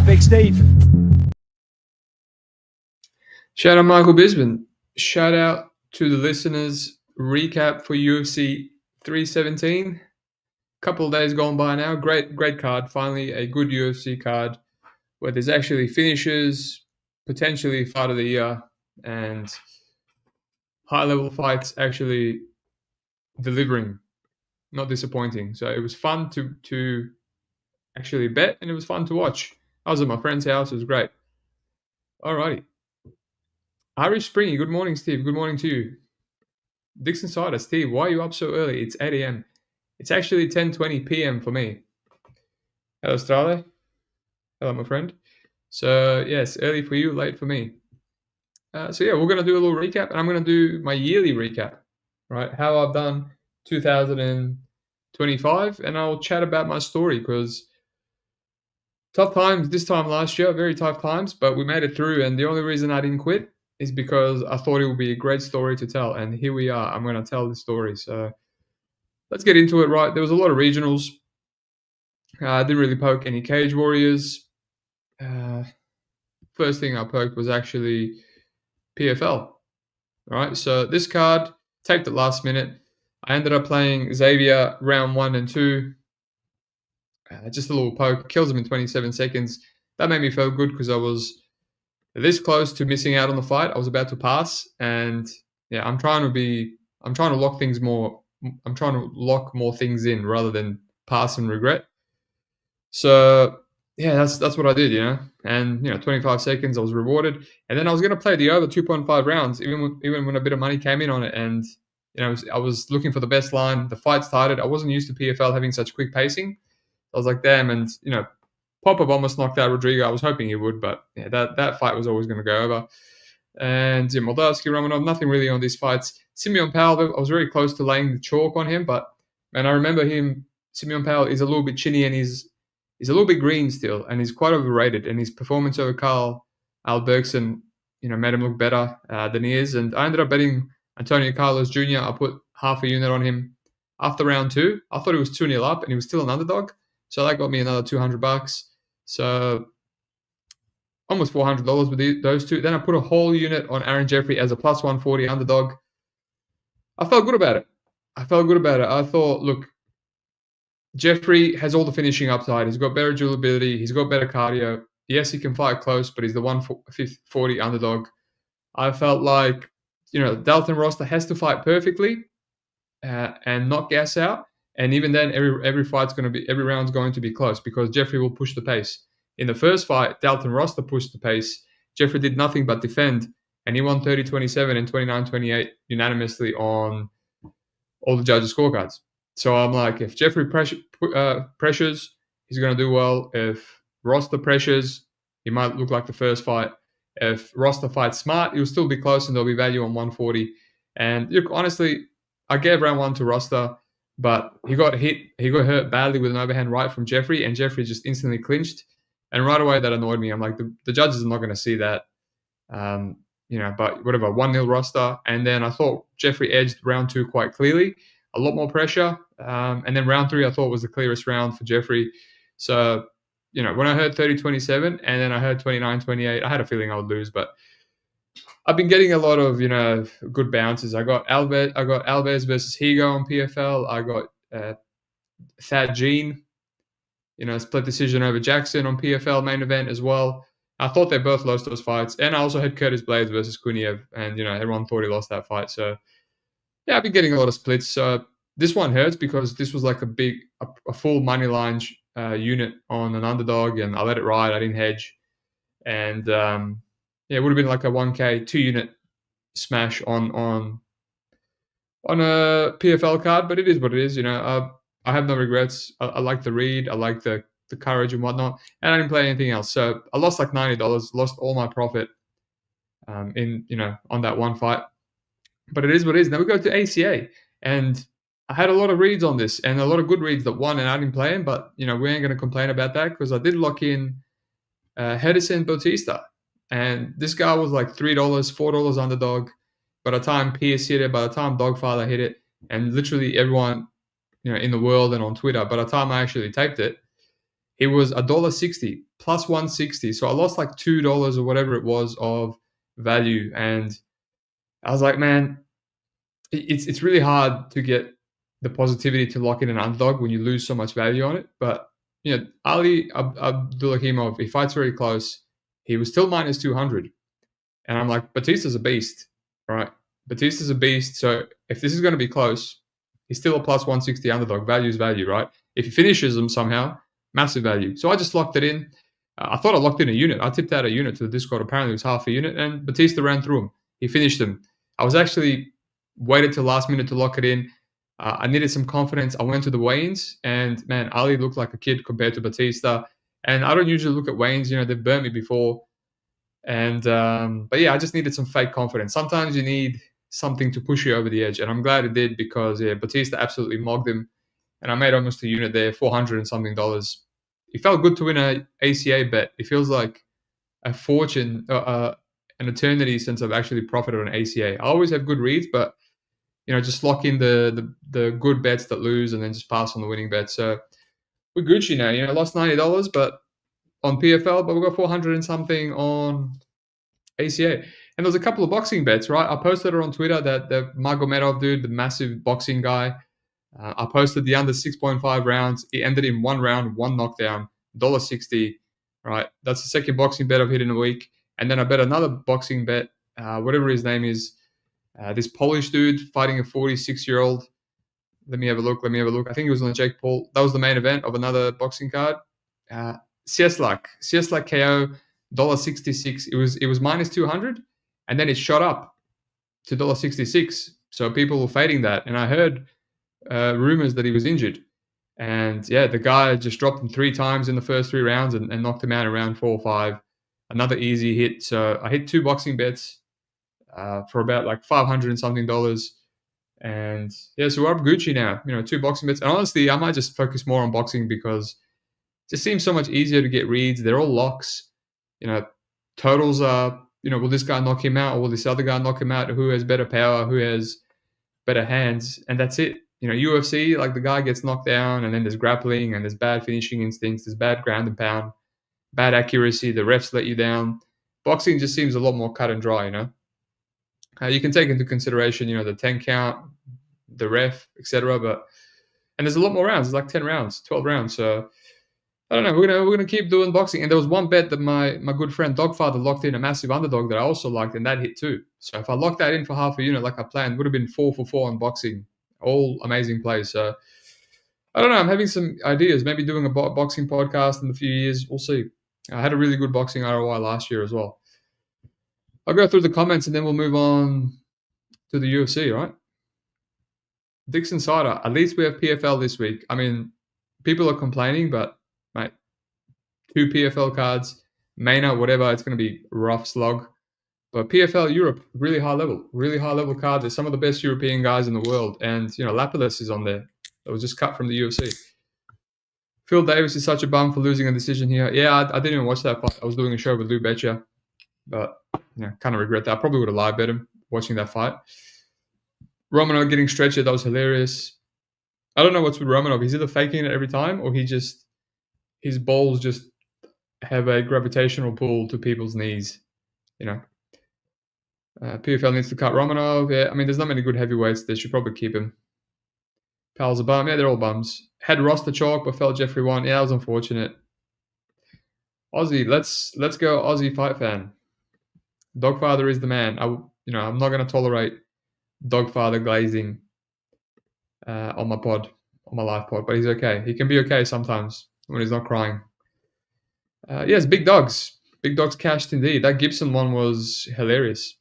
Big Steve. Shout out Michael Bisbin. Shout out to the listeners. Recap for UFC 317. Couple of days gone by now. Great card. Finally, a good UFC card where there's actually finishes, potentially fight of the year, and high-level fights actually delivering, not disappointing. So it was fun to actually bet, and it was fun to watch. I was at my friend's house. It was great. Alrighty. Irish Springy, good morning, Steve. Good morning to you. Dixon Cider, Steve, why are you up so early? It's 8 a.m. It's actually 10:20 p.m. for me. Hello, Australia. Hello, my friend. So, yes, early for you, late for me. So, yeah, we're going to do a little recap, and I'm going to do my yearly recap, right? How I've done 2025, and I'll chat about my story because tough times this time last year, very tough times, but we made it through, and the only reason I didn't quit is because I thought it would be a great story to tell, and here we are. I'm going to tell the story. So let's get into it, right? There was a lot of regionals. I didn't really poke any Cage Warriors. First thing I poked was actually PFL. All right, so this card, taped it last minute. I ended up playing Xavier round 1 and 2. Just a little poke, kills him in 27 seconds. That made me feel good because I was this close to missing out on the fight. I was about to pass, and yeah, I'm trying to lock things more. I'm trying to lock more things in rather than pass and regret. So yeah, that's what I did, And 25 seconds, I was rewarded, and then I was going to play the over 2.5 rounds, even when a bit of money came in on it, and I was looking for the best line. The fight started. I wasn't used to PFL having such quick pacing. I was like, damn, and Popov almost knocked out Rodrigo. I was hoping he would, but yeah, that fight was always going to go over. And Moldavsky, Romanov, nothing really on these fights. Simeon Powell, I was very close to laying the chalk on him, and I remember him. Simeon Powell is a little bit chinny, and he's a little bit green still, and he's quite overrated. And his performance over Carl Albergson, made him look better than he is. And I ended up betting Antonio Carlos Jr. I put half a unit on him after round 2. I thought he was 2-0 up, and he was still an underdog. So that got me another $200. So almost $400 with those two. Then I put a whole unit on Aaron Jeffrey as a plus 140 underdog. I felt good about it. I thought, look, Jeffrey has all the finishing upside. He's got better durability. He's got better cardio. Yes, he can fight close, but he's the 140 underdog. I felt like, Dalton Roster has to fight perfectly and not gas out. And even then, every round's going to be close because Jeffrey will push the pace. In the first fight, Dalton Roster pushed the pace. Jeffrey did nothing but defend, and he won 30-27 and 29-28 unanimously on all the judges' scorecards. So I'm like, if Jeffrey pressures, he's going to do well. If Roster pressures, he might look like the first fight. If Roster fights smart, he'll still be close, and there'll be value on 140. And look, honestly, I gave round 1 to Roster, but he got hurt badly with an overhand right from Jeffrey, and Jeffrey just instantly clinched. And right away, that annoyed me. I'm like, the judges are not going to see that. But whatever, 1-0 Roster. And then I thought Jeffrey edged round 2 quite clearly. A lot more pressure. And then round 3, I thought was the clearest round for Jeffrey. So, when I heard 30-27 and then I heard 29-28, I had a feeling I would lose. But I've been getting a lot of, good bounces. I got Alves versus Higo on PFL. I got Thad Jean, split decision over Jackson on PFL main event as well. I thought they both lost those fights. And I also had Curtis Blades versus Kuniev. And, everyone thought he lost that fight. So, yeah, I've been getting a lot of splits. So this one hurts because this was like a full money line unit on an underdog. And I let it ride. I didn't hedge. And, it would have been like a 1K 2-unit smash on a PFL card. But it is what it is. I have no regrets. I like the read. I like the courage and whatnot. And I didn't play anything else. So I lost like $90, lost all my profit on that one fight. But it is what it is. Now we go to ACA. And I had a lot of reads on this and a lot of good reads that won and I didn't play them. But, we ain't going to complain about that because I did lock in Hedison Bautista. And this guy was like $3, $4 underdog. By the time Pierce hit it, by the time Dogfather hit it, and literally everyone in the world and on Twitter, by the time I actually taped it, He was $1.60 plus 160. So I lost like $2 or whatever it was of value. And I was like, man, it's really hard to get the positivity to lock in an underdog when you lose so much value on it. But Ali Abdulhakimov, he fights very close. He was still minus 200. And I'm like, Batista's a beast, right? Batista's a beast. So if this is going to be close, he's still a plus 160 underdog. Value's value, right? If he finishes them somehow, massive value. So I just locked it in. I thought I locked in a unit. I tipped out a unit to the Discord. Apparently it was half a unit. And Batista ran through him. He finished him. I was actually waited till last minute to lock it in. I needed some confidence. I went to the weigh-ins. And, man, Ali looked like a kid compared to Batista. And I don't usually look at weigh-ins. They've burnt me before. And but yeah, I just needed some fake confidence. Sometimes you need something to push you over the edge, and I'm glad it did because Batista absolutely mogged him, and I made almost a unit there, $400 and something. It felt good to win a ACA bet. It feels like a fortune, an eternity since I've actually profited on ACA. I always have good reads, but just lock in the good bets that lose, and then just pass on the winning bets. So we're Gucci now. Lost $90, but on PFL, but we got 400 and something on ACA. And there's a couple of boxing bets, right? I posted it on Twitter, that the Magomedov dude, the massive boxing guy. I posted the under 6.5 rounds. It ended in 1 round, 1 knockdown, $1.60, right? That's the second boxing bet I've hit in a week. And then I bet another boxing bet, whatever his name is, this Polish dude fighting a 46-year-old. Let me have a look. I think it was on Jake Paul. That was the main event of another boxing card. Cieslak KO, $1.66. It was minus 200, and then it shot up to $1.66. So people were fading that, and I heard rumors that he was injured. And the guy just dropped him 3 times in the first 3 rounds and knocked him out in round 4 or 5. Another easy hit. So I hit 2 boxing bets for about like $500 and something. And so we're up Gucci now. 2 boxing bets. And honestly, I might just focus more on boxing because just seems so much easier to get reads. They're all locks. Totals are, will this guy knock him out or will this other guy knock him out? Who has better power? Who has better hands? And that's it. UFC, like the guy gets knocked down and then there's grappling and there's bad finishing instincts. There's bad ground and pound, bad accuracy. The refs let you down. Boxing just seems a lot more cut and dry, You can take into consideration, the 10 count, the ref, etc. And there's a lot more rounds. It's like 10 rounds, 12 rounds. So I don't know. We're gonna keep doing boxing. And there was one bet that my good friend Dogfather locked in, a massive underdog that I also liked, and that hit too. So if I locked that in for half a unit like I planned, would have been 4 for 4 on boxing. All amazing plays. So I don't know. I'm having some ideas. Maybe doing a boxing podcast in a few years. We'll see. I had a really good boxing ROI last year as well. I'll go through the comments and then we'll move on to the UFC, right? Dixon Cider. At least we have PFL this week. I mean, people are complaining, but mate, 2 PFL cards, Maynard, whatever, it's going to be rough slog. But PFL Europe, really high level card. There's some of the best European guys in the world. And, Lapidus is on there. That was just cut from the UFC. Phil Davis is such a bum for losing a decision here. Yeah, I didn't even watch that fight. I was doing a show with Lou Betcha. But, kind of regret that. I probably would have live bet him watching that fight. Romanov getting stretched, that was hilarious. I don't know what's with Romanov. He's either faking it every time or his balls just have a gravitational pull to people's knees, PFL needs to cut Romanov. Yeah, I mean, there's not many good heavyweights. They should probably keep him. Pal's a bum. Yeah, they're all bums. Had roster chalk, but felt Jeffrey won. Yeah, that was unfortunate. Aussie, let's go Aussie fight fan. Dogfather is the man. I'm not going to tolerate Dogfather glazing on my live pod, but he's okay. He can be okay sometimes when he's not crying. Yes, big dogs. Big dogs cashed indeed. That Gibson one was hilarious.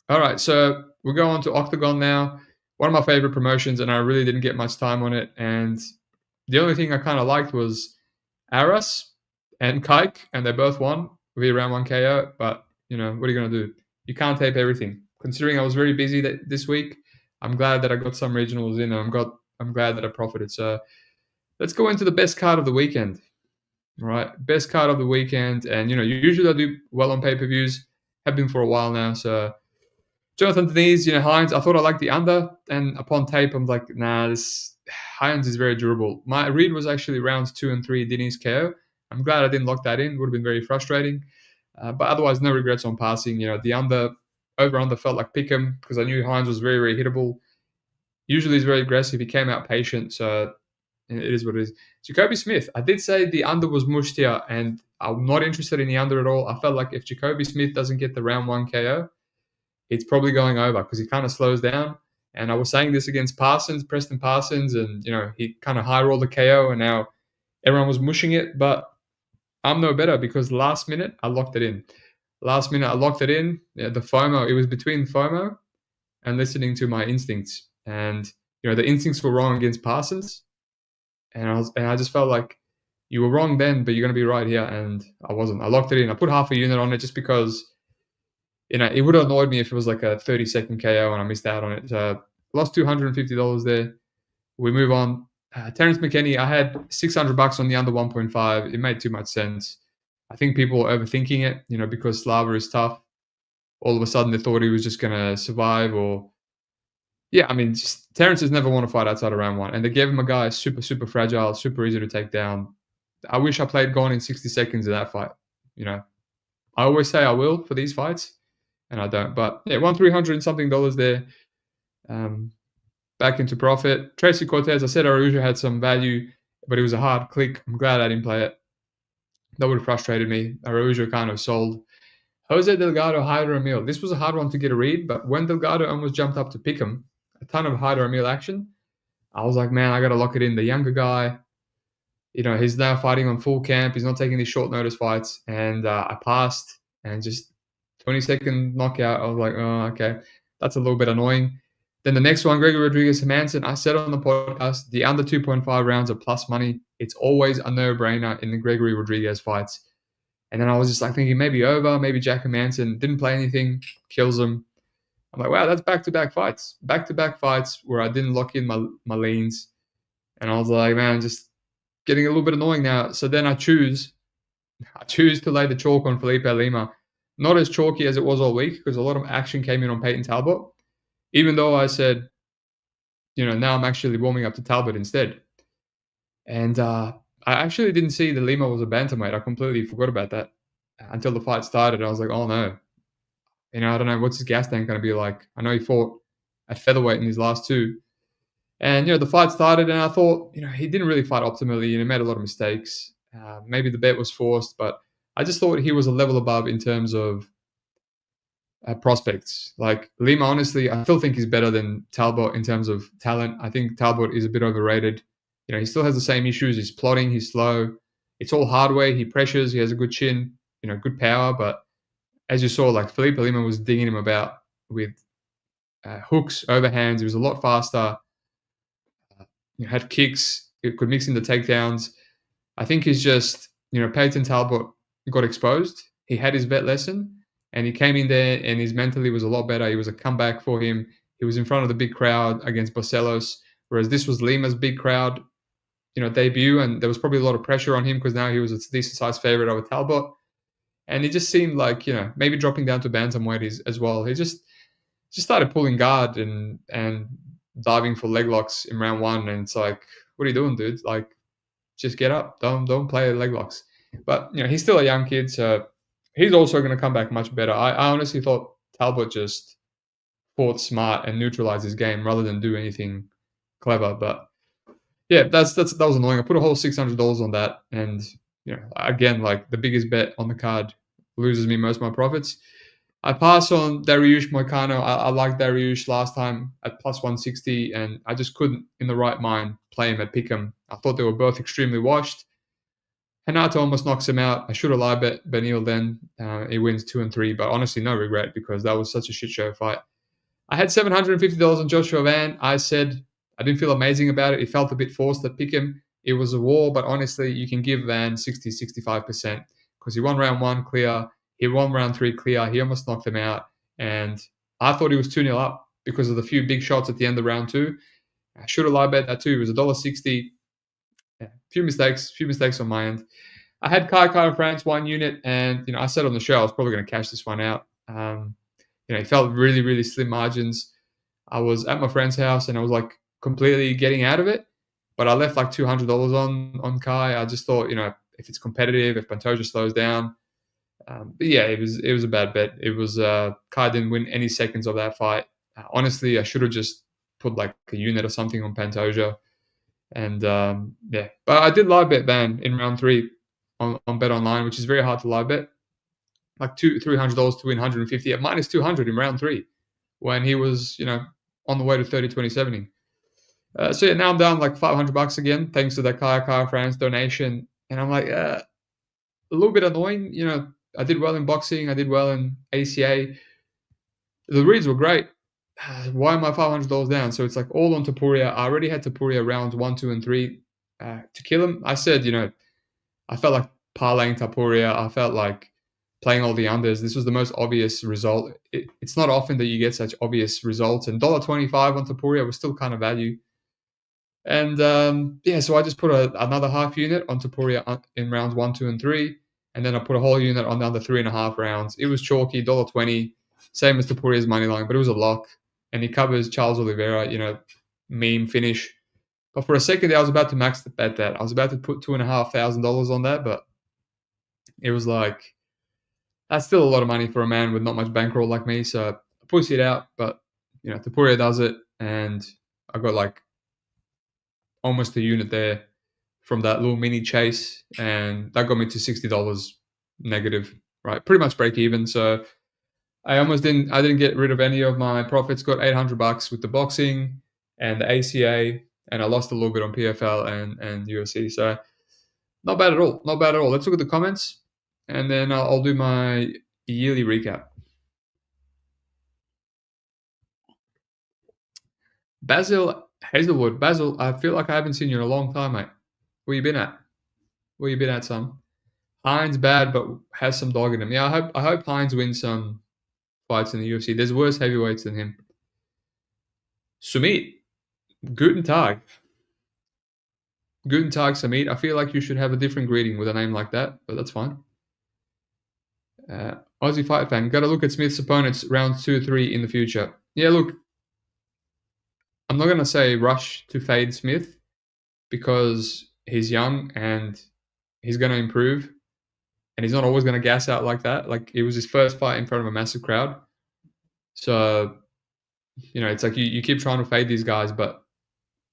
All right, so we'll go on to Octagon now. One of my favorite promotions, and I really didn't get much time on it. And the only thing I kind of liked was Aras and Kike, and they both won via round 1 KO. But, what are you going to do? You can't tape everything. Considering I was very busy this week, I'm glad that I got some regionals in, and I'm glad that I profited. So let's go into the best card of the weekend. All right, best card of the weekend. And, usually I do well on pay-per-views. Have been for a while now, so... Jonathan Denise, Hines, I thought I liked the under, and upon tape, I'm like, nah, this Hines is very durable. My read was actually rounds 2 and 3 Denny's KO. I'm glad I didn't lock that in. Would have been very frustrating. But otherwise, no regrets on passing. The over under felt like pick 'em because I knew Hines was very, very hittable. Usually he's very aggressive. He came out patient, so it is what it is. Jacoby Smith, I did say the under was mushed here, and I'm not interested in the under at all. I felt like if Jacoby Smith doesn't get the round 1 KO, it's probably going over because he kind of slows down. And I was saying this against Preston Parsons, and he kind of high rolled the KO, and now everyone was mushing it. But I'm no better because last minute I locked it in. Last minute I locked it in. Yeah, the FOMO, it was between FOMO and listening to my instincts. And the instincts were wrong against Parsons, and I just felt like you were wrong then, but you're going to be right here, and I wasn't. I locked it in. I put half a unit on it just because it would have annoyed me if it was like a 30-second KO and I missed out on it. So lost $250 there. We move on. Terrence McKinney, I had $600 on the under 1.5. It made too much sense. I think people were overthinking it, because Slava is tough. All of a sudden they thought he was just going to survive just Terrence has never won a fight outside of round 1. And they gave him a guy super, super fragile, super easy to take down. I wish I played gone in 60 seconds of that fight. I always say I will for these fights, and I don't. But yeah, won $300 and something there. Back into profit. Tracy Cortez, I said Araujo had some value, but it was a hard click. I'm glad I didn't play it. That would have frustrated me. Araujo kind of sold. Jose Delgado, Hyder Emil. This was a hard one to get a read, but when Delgado almost jumped up to pick him, a ton of Hyder Emil action, I was like, man, I got to lock it in. The younger guy, he's now fighting on full camp. He's not taking these short notice fights. And I passed and just 20-second knockout. I was like, oh, okay. That's a little bit annoying. Then the next one, Gregory Rodriguez-Hermanson, I said on the podcast, the under 2.5 rounds are plus money. It's always a no-brainer in the Gregory Rodriguez fights. And then I was just like thinking maybe over, maybe Jack Hermanson. Didn't play anything, kills him. I'm like, wow, that's back-to-back fights. Back-to-back fights where I didn't lock in my leans. And I was like, man, just getting a little bit annoying now. So then I choose to lay the chalk on Felipe Lima. Not as chalky as it was all week because a lot of action came in on Peyton Talbot. Even though I said, now I'm actually warming up to Talbot instead. And I actually didn't see that Lima was a bantamweight. I completely forgot about that until the fight started. I was like, oh no. I don't know, what's his gas tank going to be like? I know he fought at featherweight in his last two. And, the fight started and I thought, he didn't really fight optimally. He made a lot of mistakes. Maybe the bet was forced, but I just thought he was a level above in terms of prospects. Like Lima, honestly, I still think he's better than Talbot in terms of talent. I think Talbot is a bit overrated. He still has the same issues. He's plotting, he's slow. It's all hardware. He pressures, he has a good chin, good power. But as you saw, like Felipe Lima was digging him about with hooks, overhands. He was a lot faster. Had kicks. It could mix in the takedowns. I think he's just, Peyton Talbot got exposed. He had his vet lesson. And he came in there and his mentally was a lot better. He was a comeback for him. He was in front of the big crowd against Barcelos, whereas this was Lima's big crowd, debut. And there was probably a lot of pressure on him because now he was a decent-sized favorite over Talbot. And he just seemed like, maybe dropping down to bantamweight as well. He just started pulling guard and diving for leg locks in round 1. And it's like, what are you doing, dude? Like, just get up. Don't play leg locks. But, he's still a young kid, so he's also going to come back much better. I honestly thought Talbot just fought smart and neutralized his game rather than do anything clever. But yeah, that was annoying. I put a whole $600 on that, and again, like the biggest bet on the card loses me most of my profits. I pass on Dariush Moicano. I liked Dariush last time at plus 160, and I just couldn't, in the right mind, play him at Pick'em. I thought they were both extremely washed. Hanato almost knocks him out. I should have live bet Benil then. He wins 2 and 3, but honestly, no regret because that was such a shit show fight. I had $750 on Joshua Van. I said I didn't feel amazing about it. It felt a bit forced to pick him. It was a war, but honestly, you can give Van 60-65% because he won round 1 clear. He won round 3 clear. He almost knocked him out. And I thought he was 2-0 up because of the few big shots at the end of round 2. I should have live bet that too. It was $1.60. Yeah, few mistakes on my end. I had Kai France 1 unit, and I said on the show I was probably going to cash this one out. He felt really, really slim margins. I was at my friend's house, and I was like completely getting out of it. but I left like $200 on Kai. I just thought, if it's competitive, if Pantoja slows down. But yeah, it was a bad bet. It was Kai didn't win any seconds of that fight. Honestly, I should have just put like a unit or something on Pantoja. And yeah, but I did live bet Van in round 3 on Bet Online, which is very hard to live bet. Like $300 to win 150 at minus 200 in round 3 when he was, on the way to 30-20-70. So yeah, now I'm down like $500 again, thanks to that Kaya France donation. And I'm like, a little bit annoying. I did well in boxing. I did well in ACA. The reads were great. Why am I $500 down? So it's like all on Topuria. I already had Topuria rounds 1, 2, and 3 to kill him. I said, I felt like parlaying Topuria. I felt like playing all the unders. This was the most obvious result. It's not often that you get such obvious results. And $1.25 on Topuria was still kind of value. And yeah, so I just put another half unit on Topuria in rounds 1, 2, and 3. And then I put a whole unit on the other 3.5 rounds. It was chalky, $1.20, same as Topuria's money line, but it was a lock. And he covers Charles Oliveira, meme finish. But for a second there, I was about to max the bet that. I was about to put $2,500 on that, but it was like, that's still a lot of money for a man with not much bankroll like me. So I pushed it out, but, Topuria does it. And I got like almost a unit there from that little mini chase. And that got me to $60 negative, right? Pretty much break even. So I didn't get rid of any of my profits. Got $800 with the boxing and the ACA, and I lost a little bit on PFL and UFC. So not bad at all. Not bad at all. Let's look at the comments, and then I'll do my yearly recap. Basil Hazelwood. Basil, I feel like I haven't seen you in a long time, mate. Where you been at? Where you been at, son? Hines bad, but has some dog in him. Yeah, I hope Hines wins some fights in the UFC. There's worse heavyweights than him. Sumit, guten Tag. Guten Tag, Samit. I feel like you should have a different greeting with a name like that, but that's fine. Aussie Fight Fan. Got to look at Smith's opponents rounds 2, 3 in the future. Yeah, look, I'm not going to say rush to fade Smith because he's young and he's going to improve, and he's not always going to gas out like that. Like, it was his first fight in front of a massive crowd. So, it's like you keep trying to fade these guys, but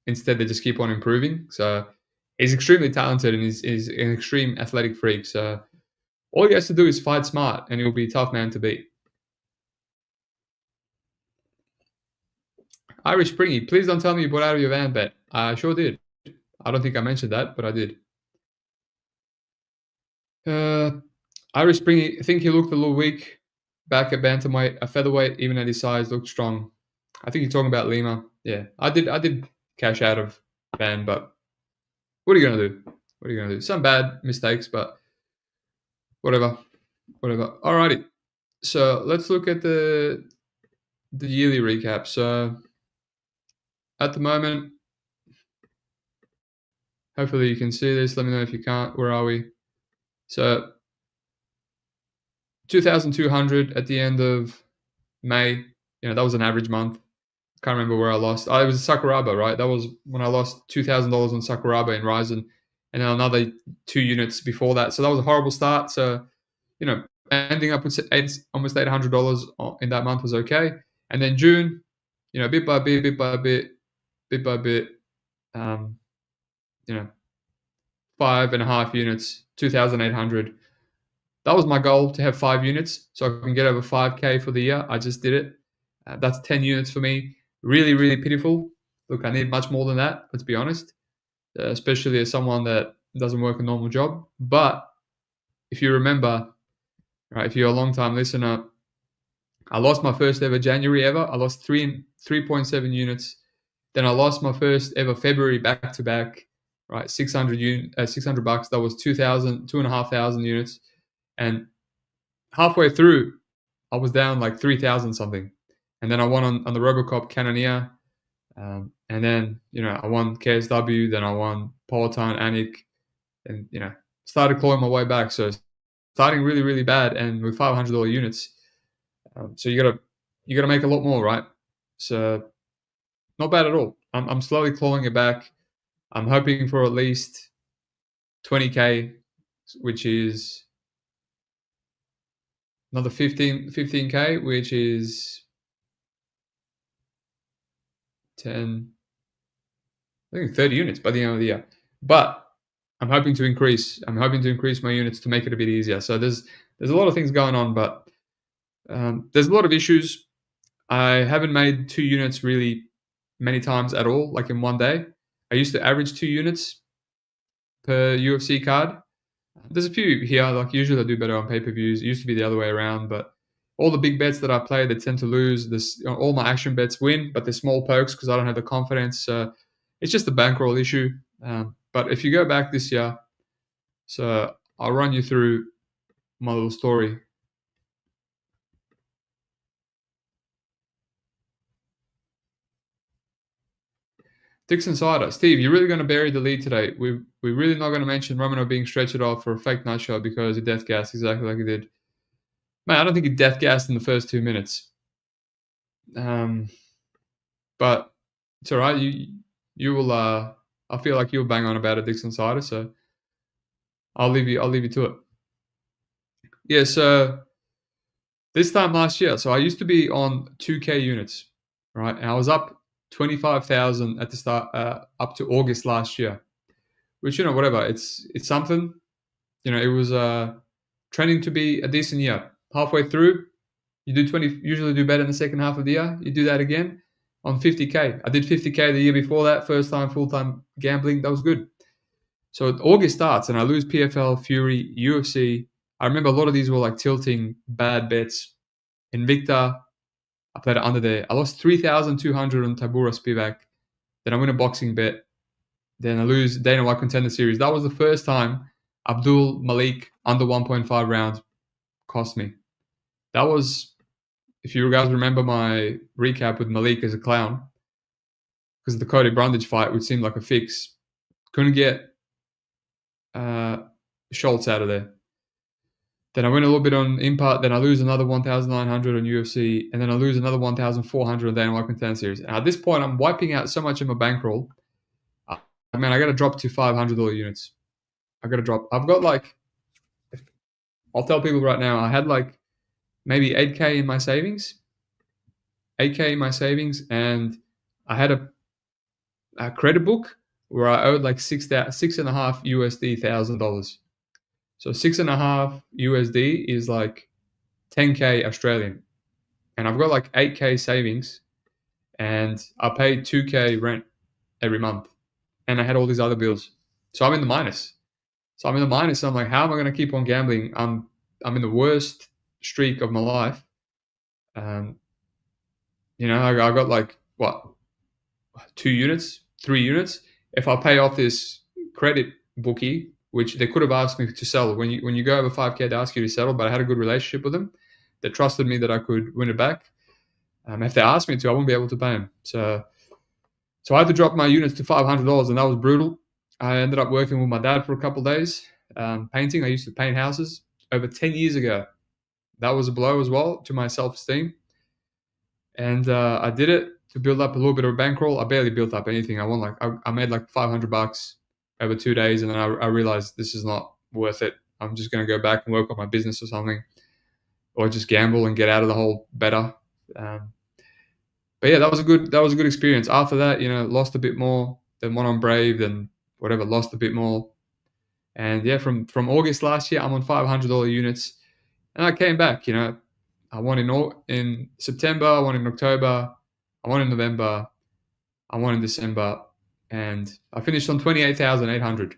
instead they just keep on improving. So he's extremely talented and he's an extreme athletic freak. So all he has to do is fight smart and he'll be a tough man to beat. Irish Springy, please don't tell me you bought out of your van bet. I sure did. I don't think I mentioned that, but I did. Irish Springy, I think he looked a little weak back at bantamweight. A featherweight, even at his size, looked strong. I think you're talking about Lima. Yeah, I did cash out of van, but what are you gonna do? What are you gonna do? Some bad mistakes, but whatever. Alrighty. So let's look at the yearly recap. So at the moment, hopefully you can see this. Let me know if you can't. Where are we? So 2,200 at the end of May. That was an average month. Can't remember where I lost. It was Sakuraba, right? That was when I lost $2,000 on Sakuraba in Ryzen, and then another 2 units before that. So that was a horrible start. So, ending up with almost $800 in that month was okay. And then June, bit by bit, 5.5 units, 2,800. That was my goal, to have 5 units so I can get over 5K for the year. I just did it. That's 10 units for me. Really, really pitiful. Look, I need much more than that, let's be honest, especially as someone that doesn't work a normal job. But if you remember, right, if you're a long-time listener, I lost my first ever January ever. I lost 3.7 units. Then I lost my first ever February back-to-back, right, $600. That was 2,500 units. And halfway through, I was down like 3,000 something. And then I won on the Robocop Cannoneer. And then, I won KSW. Then I won Peloton, Anik. And, started clawing my way back. So starting really, really bad and with $500 units. So you gotta make a lot more, right? So not bad at all. I'm slowly clawing it back. I'm hoping for at least 20K, which is another 15K, which is 10, I think 30 units by the end of the year. But I'm hoping to increase. I'm hoping to increase my units to make it a bit easier. So there's a lot of things going on, but there's a lot of issues. I haven't made 2 units really many times at all, like in one day. I used to average 2 units per UFC card. There's a few here, like usually I do better on pay-per-views. It used to be the other way around, but all the big bets that I play, they tend to lose. All my action bets win, but they're small pokes because I don't have the confidence. So it's just a bankroll issue. But if you go back this year, so I'll run you through my little story. Dixon Cider, Steve, you're really going to bury the lead today. We're really not going to mention Romano being stretched off for a fake nut shot because he death gassed exactly like he did. Man, I don't think he death gassed in the first 2 minutes. But it's all right. You will. I feel like you'll bang on about it, Dixon Cider. So I'll leave you to it. Yeah. So this time last year, so I used to be on 2K units, right? And I was up 25,000 at the start, up to August last year. Which whatever. It's something. It was trending to be a decent year. Halfway through, you do 20. Usually do better in the second half of the year. You do that again on 50K. I did 50K the year before that. First time full time gambling. That was good. So August starts and I lose PFL, Fury, UFC. I remember a lot of these were like tilting bad bets. Invicta, I played it under there. I lost 3,200 on Tabura Spivak. Then I win a boxing bet. Then I lose Dana White Contender Series. That was the first time Abdul Malik under 1.5 rounds cost me. That was, if you guys remember my recap with Malik as a clown, because the Cody Brundage fight, which seemed like a fix, couldn't get Schultz out of there. Then I win a little bit on Impact. Then I lose another 1,900 on UFC. And then I lose another 1,400 on Dana White Contender Series. And at this point, I'm wiping out so much of my bankroll. I got to drop to $500 units. I got to drop. I've got like, I'll tell people right now, I had like maybe 8K in my savings. 8K in my savings. And I had a credit book where I owed like $6.5 USD $1,000. So 6.5 USD is like 10K Australian. And I've got like 8K savings and I paid 2K rent every month. And I had all these other bills. So I'm in the minus. I'm like, how am I going to keep on gambling? I'm in the worst streak of my life. I got like, what, 2 units, 3 units. If I pay off this credit bookie, which they could have asked me to sell. When you go over 5K, they ask you to settle, but I had a good relationship with them. They trusted me that I could win it back. If they asked me to, I wouldn't be able to pay them. So I had to drop my units to $500, and that was brutal. I ended up working with my dad for a couple of days, painting. I used to paint houses over 10 years ago. That was a blow as well to my self-esteem. And I did it to build up a little bit of a bankroll. I barely built up anything. I made like $500 over 2 days, and then I realized this is not worth it. I'm just going to go back and work on my business or something, or just gamble and get out of the hole better. But yeah, that was a good experience. After that, lost a bit more, then went on Brave, then whatever, lost a bit more. And yeah, from August last year, I'm on $500 units, and I came back. I won in September, I won in October, I won in November, I won in December, and I finished on 28,800.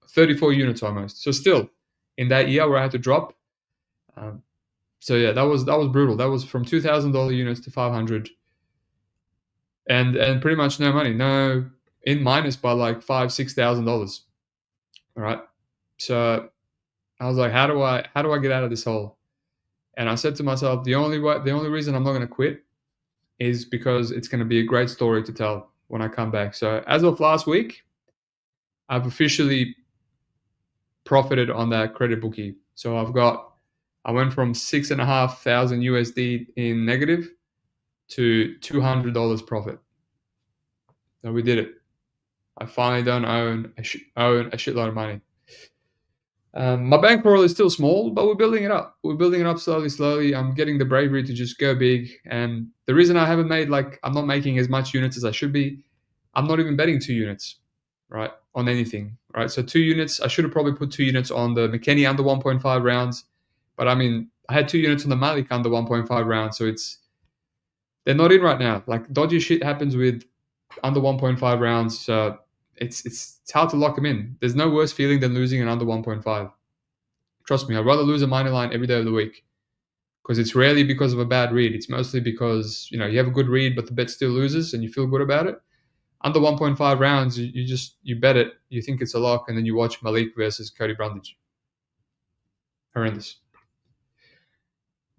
34 units almost. So still, in that year where I had to drop. So yeah, that was brutal. That was from $2,000 units to 500, and pretty much no money, no, in minus by like $5,000-$6,000. All right, so I was like, how do I get out of this hole? And I said to myself, the only reason I'm not going to quit is because it's going to be a great story to tell when I come back. So as of last week, I've officially profited on that credit bookie. So I went from 6,500 USD in negative to $200 profit. So we did it. I finally don't own a shitload of money. My bankroll is still small, but we're building it up. We're building it up slowly, slowly. I'm getting the bravery to just go big. And the reason I haven't made I'm not making as much units as I should be. I'm not even betting 2 units, right, on anything, right? So 2 units. I should have probably put 2 units on the McKenny under 1.5 rounds, but I mean, I had 2 units on the Malik under 1.5 rounds, so they're not in right now. Like dodgy shit happens with under 1.5 rounds. So it's hard to lock them in. There's no worse feeling than losing an under 1.5. Trust me, I'd rather lose a minor line every day of the week because it's rarely because of a bad read. It's mostly because you have a good read, but the bet still loses and you feel good about it. Under 1.5 rounds, you bet it, you think it's a lock, and then you watch Malik versus Cody Brundage. Horrendous.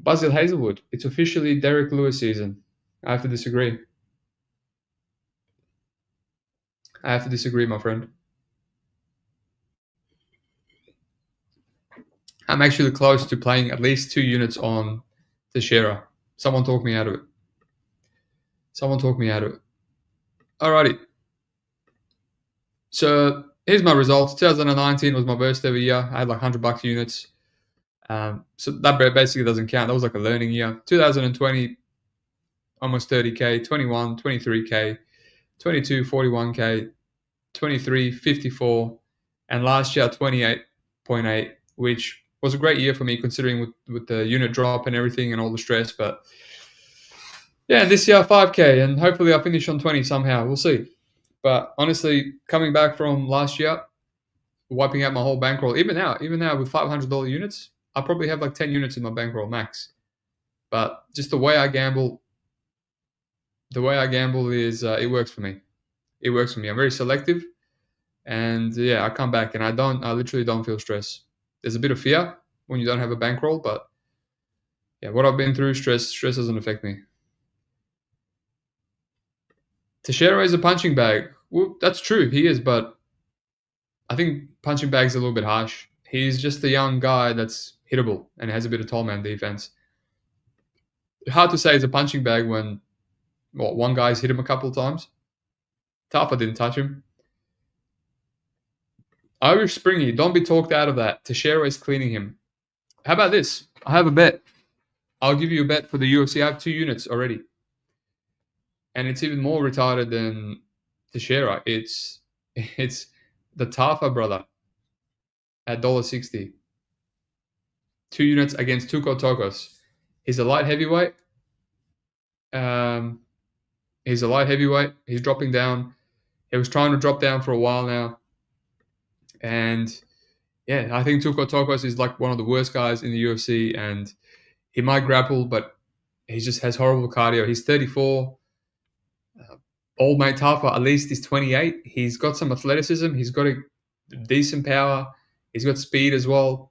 Basil Hazelwood. It's officially Derek Lewis season. I have to disagree. My friend. I'm actually close to playing at least 2 units on Teixeira. Someone talk me out of it. Alrighty. So here's my results. 2019 was my best ever year. I had like $100 units. So that basically doesn't count. That was like a learning year. 2020, almost 30K. 21, 23K. 22, 41K. 23, 54. And last year, 28.8, which was a great year for me considering with the unit drop and everything and all the stress. But yeah, this year, 5K. And hopefully I'll finish on 20 somehow. We'll see. But honestly, coming back from last year, wiping out my whole bankroll, even now with $500 units, I probably have like 10 units in my bankroll max. But just the way I gamble is it works for me. I'm very selective, and yeah, I come back and I literally don't feel stress. There's a bit of fear when you don't have a bankroll, but yeah, what I've been through, stress doesn't affect me. Teixeira is a punching bag. Well, that's true, he is, but I think punching bag's a little bit harsh. He's just a young guy that's hittable and has a bit of tall man defense. Hard to say it's a punching bag when one guy's hit him a couple of times. Tafa didn't touch him. Irish Springy, don't be talked out of that. Teixeira is cleaning him. How about this? I have a bet. I'll give you a bet for the UFC. I have 2 units already. And it's even more retarded than Teixeira. It's the Tafa brother at $1.60. 2 units against Tuko Tokos. He's a light heavyweight. He's dropping down. He was trying to drop down for a while now. And yeah, I think Tuko Tokos is like one of the worst guys in the UFC, and he might grapple, but he just has horrible cardio. He's 34. Old mate Tafa, at least he's 28. He's got some athleticism. He's got a decent power. He's got speed as well.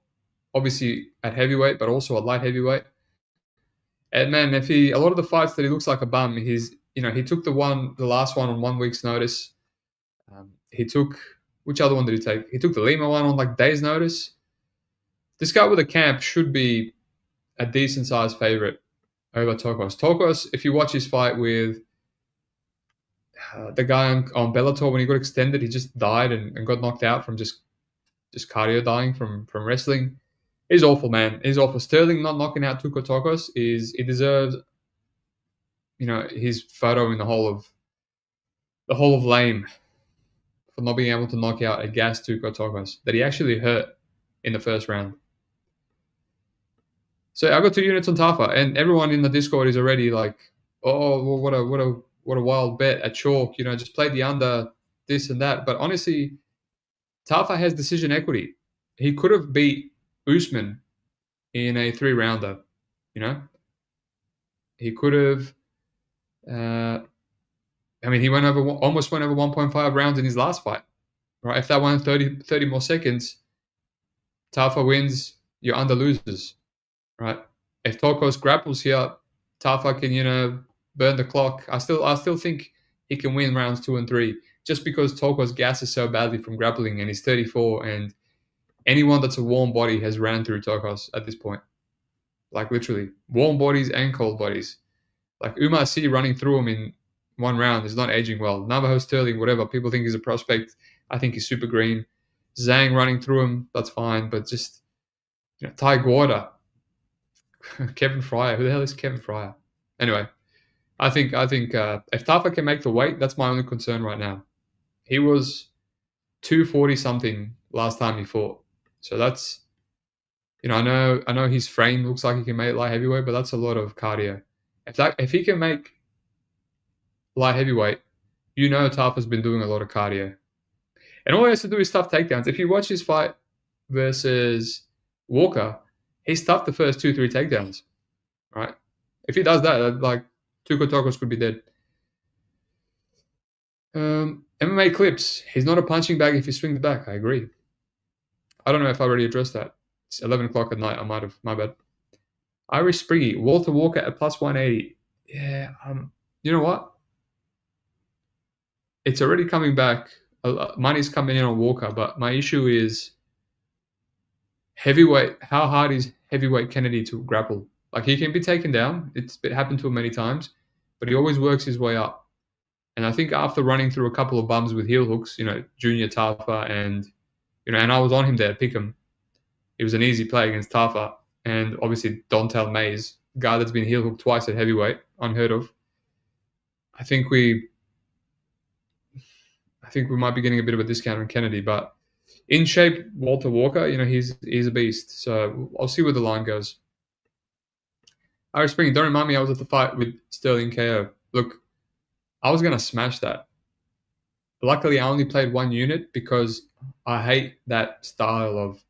Obviously at heavyweight, but also at light heavyweight. And man, a lot of the fights that he looks like a bum, he took the last one on 1 week's notice. He took, which other one did he take? He took the Lima one on like days' notice. This guy with a camp should be a decent sized favorite over Tokos. Tokos, if you watch his fight with the guy on Bellator when he got extended, he just died and got knocked out from just cardio dying from wrestling. He's awful, man. He's awful. Sterling not knocking out Tuko Tokos he deserves, his photo in the Hall of Lame for not being able to knock out a gas Tuko Tokos that he actually hurt in the first round. So I got 2 units on Tafa, and everyone in the Discord is already like, "Oh, well, what a wild bet at chalk! Just play the under, this and that." But honestly, Tafa has decision equity. He could have beat Usman in a 3-rounder. He could have. He almost went over 1.5 rounds in his last fight. Right? If that went 30 more seconds, Tafa wins. Your under loses. Right? If Tokos grapples here, Tafa can burn the clock. I still think he can win rounds 2 and 3 just because Tokos gasses so badly from grappling and he's 34, and anyone that's a warm body has ran through Tokos at this point. Like literally warm bodies and cold bodies. Like Umar C running through him in one round. He's not aging well. Navajo Sterling, whatever. People think he's a prospect. I think he's super green. Zhang running through him, that's fine. But just, Ty Guarda, Kevin Fryer. Who the hell is Kevin Fryer? Anyway, I think if Tafa can make the weight, that's my only concern right now. He was 240 something last time he fought. So that's, I know his frame looks like he can make light heavyweight, but that's a lot of cardio. If he can make light heavyweight, Tafa's been doing a lot of cardio. And all he has to do is stuff takedowns. If you watch his fight versus Walker, he stuffed the first 2-3 takedowns, right? If he does that, like, Tuko Tokos could be dead. MMA clips. He's not a punching bag if he swings back. I agree. I don't know if I already addressed that. It's 11 o'clock at night. I might have. My bad. Irish Spriggy. Walter Walker at plus 180. Yeah. You know what? It's already coming back. Money's coming in on Walker, but my issue is heavyweight. How hard is heavyweight Kennedy to grapple? Like, he can be taken down. It's happened to him many times, but he always works his way up. And I think after running through a couple of bums with heel hooks, Junior Tafa and I was on him there, pick him. It was an easy play against Tafa. And obviously Dontel Mays, guy that's been heel hooked twice at heavyweight, unheard of. I think we might be getting a bit of a discount on Kennedy, but in shape, Walter Walker, he's a beast. So I'll see where the line goes. Irish Spring, don't remind me I was at the fight with Sterling KO. Look, I was going to smash that. Luckily, I only played one unit because I hate that style of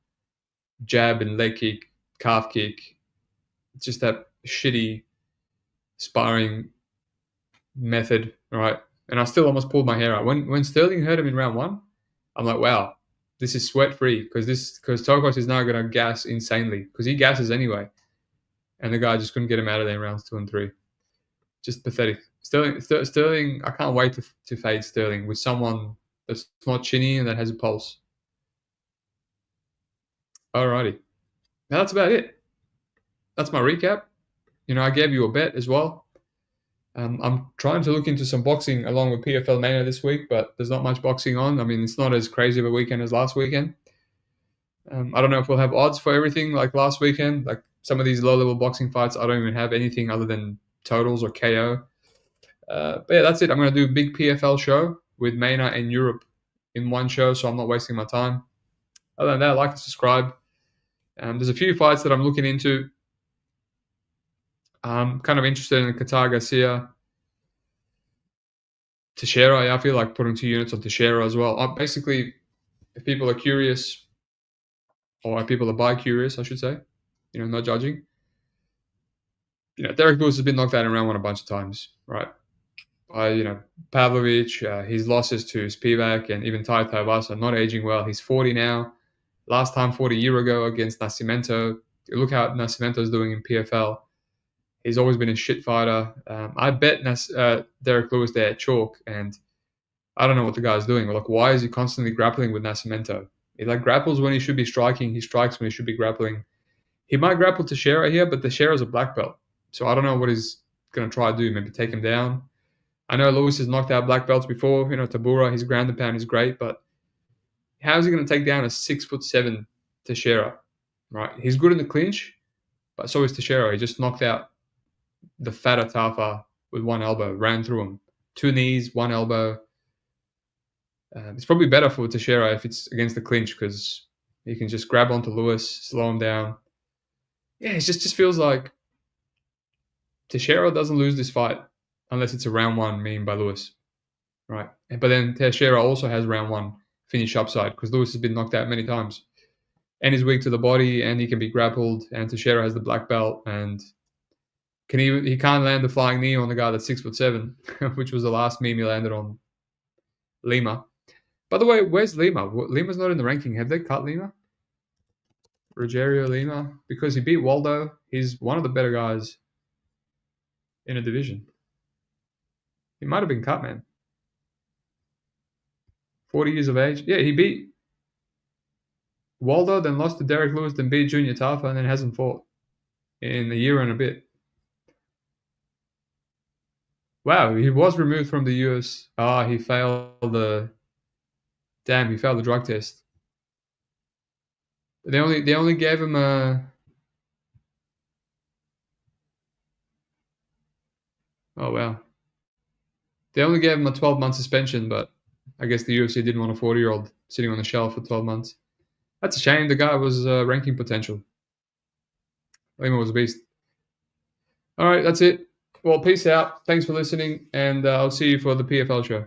jab and leg kick, calf kick. It's just that shitty sparring method, right? And I still almost pulled my hair out. When Sterling hurt him in round one, I'm like, wow, this is sweat-free because Tokos is now going to gas insanely because he gasses anyway. And the guy just couldn't get him out of there in rounds 2 and 3. Just pathetic. Sterling, I can't wait to fade Sterling with someone that's not chinny and that has a pulse. Alrighty. Now that's about it. That's my recap. I gave you a bet as well. I'm trying to look into some boxing along with PFL Mania this week, but there's not much boxing on. I mean, it's not as crazy of a weekend as last weekend. I don't know if we'll have odds for everything like last weekend. Like some of these low-level boxing fights, I don't even have anything other than totals or KO. But yeah, that's it. I'm going to do a big PFL show with Maina and Europe in one show, so I'm not wasting my time. Other than that, like and subscribe. There's a few fights that I'm looking into. I'm kind of interested in Qatar Garcia. Teixeira, yeah, I feel like putting 2 units on Teixeira as well. Basically, if people are curious, or if people are bi-curious, I should say, not judging. Derek Lewis has been knocked out in round 1 a bunch of times, right? Pavlovich, his losses to Spivak and even Tai Tuivasa not aging well. He's 40 now. Last time fought a year ago against Nascimento. Look how Nascimento's doing in PFL. He's always been a shit fighter. I bet Derek Lewis there at chalk, and I don't know what the guy's doing. Like, why is he constantly grappling with Nascimento? He grapples when he should be striking. He strikes when he should be grappling. He might grapple Teixeira here, but Teixeira's a black belt. So I don't know what he's going to try to do. Maybe take him down. I know Lewis has knocked out black belts before. Tabura, his ground and pound is great, but how is he going to take down a 6'7" Teixeira? Right? He's good in the clinch, but so is Teixeira. He just knocked out the fatter Tafa with one elbow, ran through him. 2 knees, 1 elbow. It's probably better for Teixeira if it's against the clinch because he can just grab onto Lewis, slow him down. Yeah, it just feels like Teixeira doesn't lose this fight unless it's a round 1 mean by Lewis, right? But then Teixeira also has round 1 finish upside because Lewis has been knocked out many times. And he's weak to the body and he can be grappled, and Teixeira has the black belt and he can't land the flying knee on the guy that's 6'7", which was the last meme he landed on Lima. By the way, where's Lima? Lima's not in the ranking. Have they cut Lima? Rogerio Lima? Because he beat Waldo. He's one of the better guys in a division. He might have been cut, man. 40 years of age. Yeah, he beat Waldo, then lost to Derek Lewis, then beat Junior Tafa, and then hasn't fought in a year and a bit. Wow, he was removed from the US. Ah, he failed the. Damn, he failed the drug test. They only gave him a. Oh wow. They only gave him a 12-month suspension, but I guess the UFC didn't want a 40-year-old sitting on the shelf for 12 months. That's a shame. The guy was ranking potential. Lima was a beast. All right, that's it. Well, peace out. Thanks for listening, and I'll see you for the PFL show.